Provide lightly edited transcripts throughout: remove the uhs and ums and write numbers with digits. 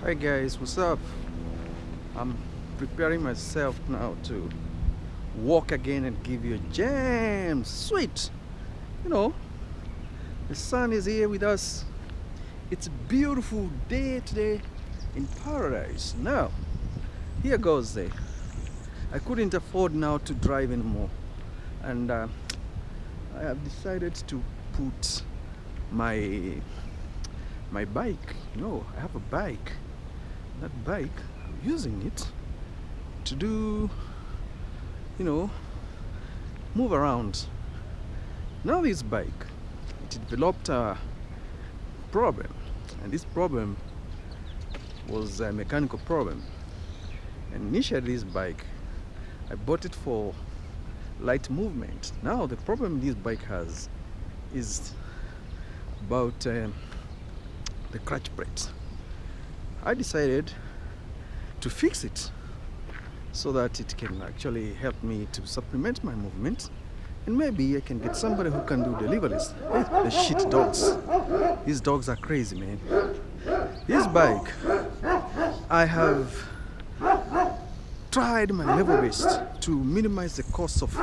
Hi guys, what's up? I'm preparing myself now to walk again and give you a jam. Sweet! You know, the sun is here with us. It's a beautiful day today in paradise. Now, here goes there. I couldn't afford now to drive anymore. And I have decided to put my bike. No, I have a bike. That bike, I'm using it to do, move around. Now this bike, it developed a problem, and this problem was a mechanical problem. And initially this bike, I bought it for light movement. Now the problem this bike has is about the clutch plates. I decided to fix it so that it can actually help me to supplement my movement, and maybe I can get somebody who can do deliveries. The shit dogs. These dogs are crazy, man. This bike, I have tried my level best to minimize the cost of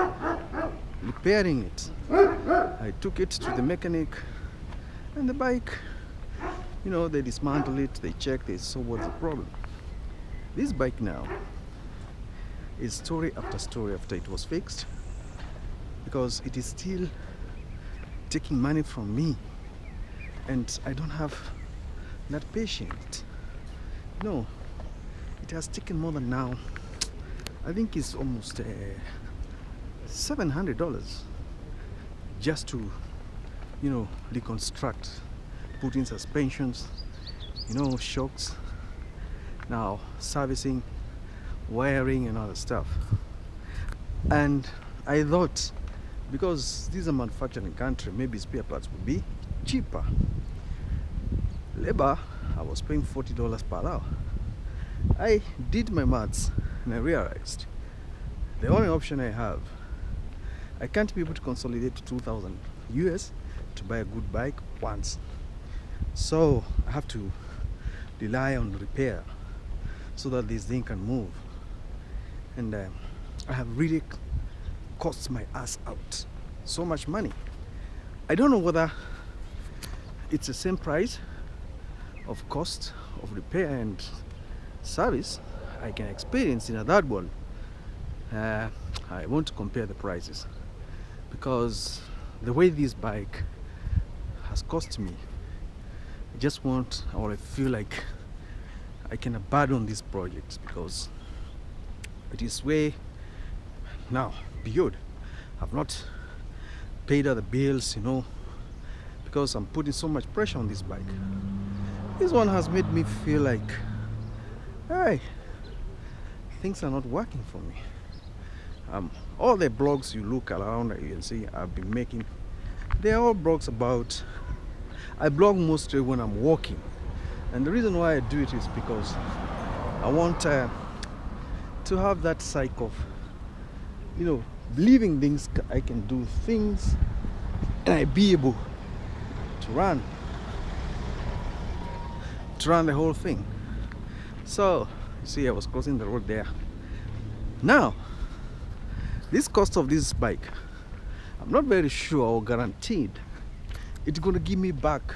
repairing it. I took it to the mechanic, and the bike, they dismantle it, they check, they saw what's the problem. This bike now is story after story after it was fixed, because it is still taking money from me, and I don't have that patience. No, it has taken more than now, I think it's almost $700 just to, reconstruct, put in suspensions, shocks, now servicing, wiring and other stuff. And I thought, because this is a manufacturing country, maybe spare parts would be cheaper. Labor, I was paying $40 per hour. I did my maths and I realized the only option I have, I can't be able to consolidate to 2,000 US to buy a good bike once. So I have to rely on repair so that this thing can move. And I have really cost my ass out so much money. I don't know whether it's the same price of cost of repair and service I can experience in a third world. I won't compare the prices, because the way this bike has cost me, I just want, or I feel like I can abandon this project, because it is way now beyond. I've not paid other bills, because I'm putting so much pressure on this bike. This one has made me feel like, hey, things are not working for me. All the blogs you look around, you can see I've been making, they're all blogs about, I blog mostly when I'm walking. And the reason why I do it is because I want to have that cycle of, believing things, I can do things, and I be able to run the whole thing. So, you see, I was crossing the road there. Now, this cost of this bike, I'm not very sure or guaranteed it's going to give me back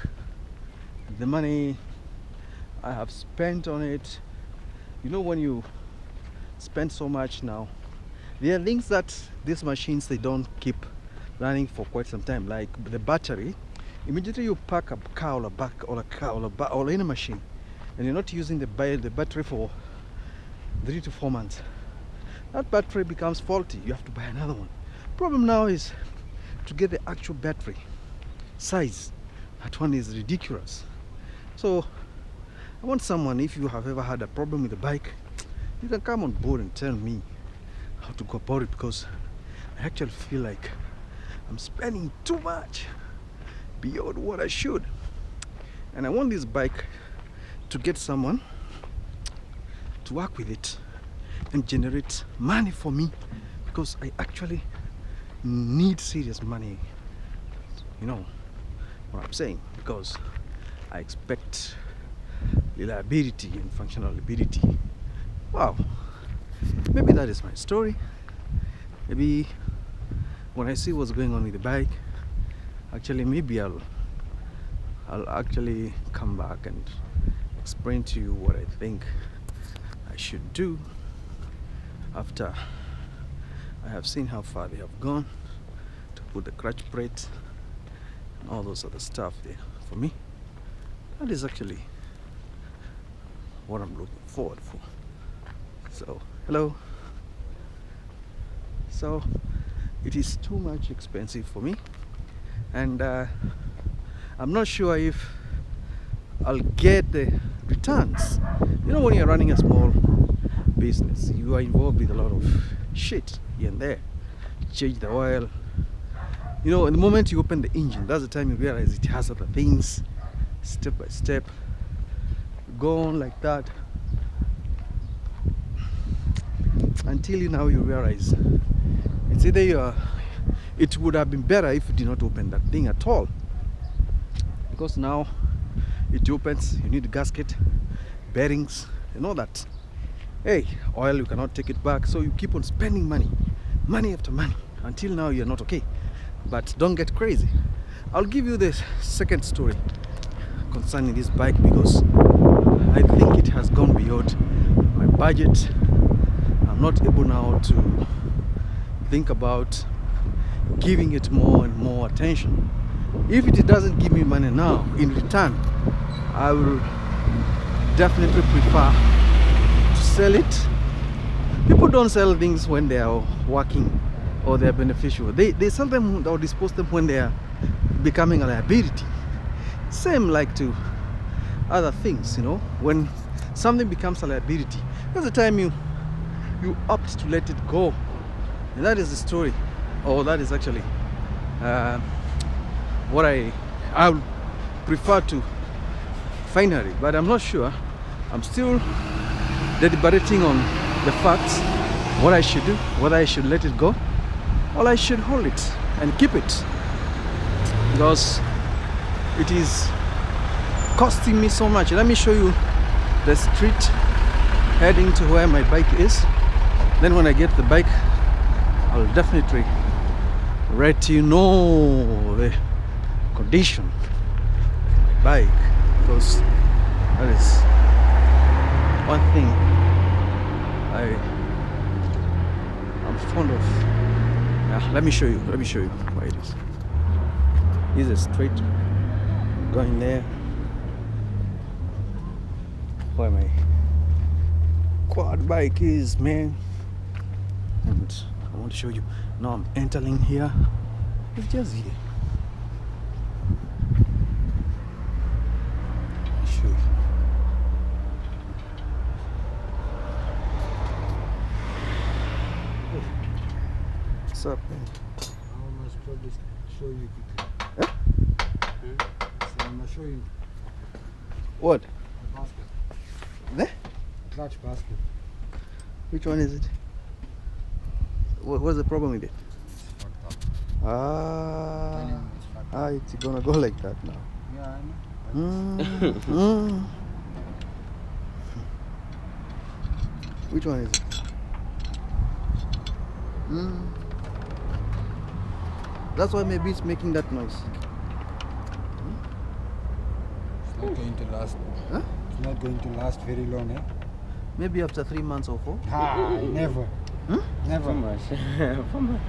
the money I have spent on it. When you spend so much now, there are things that these machines, they don't keep running for quite some time, like the battery. Immediately you pack a car or a bike or any machine, and you're not using the battery for 3 to 4 months, that battery becomes faulty. You have to buy another one. Problem now is to get the actual battery size. That one is ridiculous. So I want someone, if you have ever had a problem with the bike, you can come on board and tell me how to go about it, because I actually feel like I'm spending too much beyond what I should. And I want this bike to get someone to work with it and generate money for me, because I actually need serious money. What I'm saying, because I expect reliability and functional ability. Wow, maybe that is my story. Maybe when I see what's going on with the bike, actually maybe I'll actually come back and explain to you what I think I should do after I have seen how far they have gone to put the clutch plate and all those other stuff there. For me, that is actually what I'm looking forward for. So, hello. So, it is too much expensive for me, and I'm not sure if I'll get the returns. You know, when you're running a small business, you are involved with a lot of shit here and there. Change the oil. You know, and the moment you open the engine, that's the time you realize it has other things. Step by step, go on like that until you realize it's either it would have been better if you did not open that thing at all, because now it opens, you need a gasket, bearings and all that. Hey, oil, you cannot take it back, so you keep on spending money after money until now you're not okay. But don't get crazy. I'll give you the second story concerning this bike, because I think it has gone beyond my budget. I'm not able now to think about giving it more and more attention. If it doesn't give me money now, in return, I will definitely prefer to sell it. People don't sell things when they are working or they are beneficial. They sell them or dispose them when they are becoming a liability. Same like to other things, you know. When something becomes a liability, that's the time you opt to let it go. And that is the story, or that is actually what I would prefer to finally, but I'm not sure. I'm still deliberating on the facts, what I should do, whether I should let it go or I should hold it and keep it, because it is costing me so much. Let me show you the street heading to where my bike is. Then when I get the bike, I'll definitely let you know the condition of my bike, because that is one thing I'm fond of. Let me show you where it is. This is straight going there where my quad bike is, man. And I want to show you. Now I'm entering here. It's just here. I'll show you. What's up, man? How much probably show you quickly? Huh? So I'm gonna show you What? the basket. There? Clutch basket. Which one is it? What's the problem with it? It's fucked up. It's fucked up. It's gonna go like that now. Yeah, I know. Which one is it? That's why maybe it's making that noise. It's not going to last. Huh? It's not going to last very long, eh? Maybe after 3 months or 4. Never. Never. Too much. For much.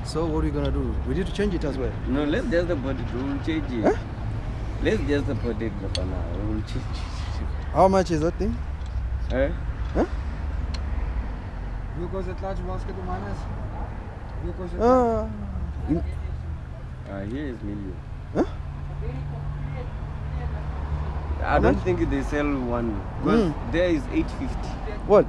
So what are you gonna do? We need to change it as well. No, let's just put it. We will change it. Huh? Let's just put it for now. We will change it. How much is that thing? Eh? Huh? Wie kost het clutch basket, manas? Wie kost het? Here is million. Huh? I don't think they sell one because there is 850. What?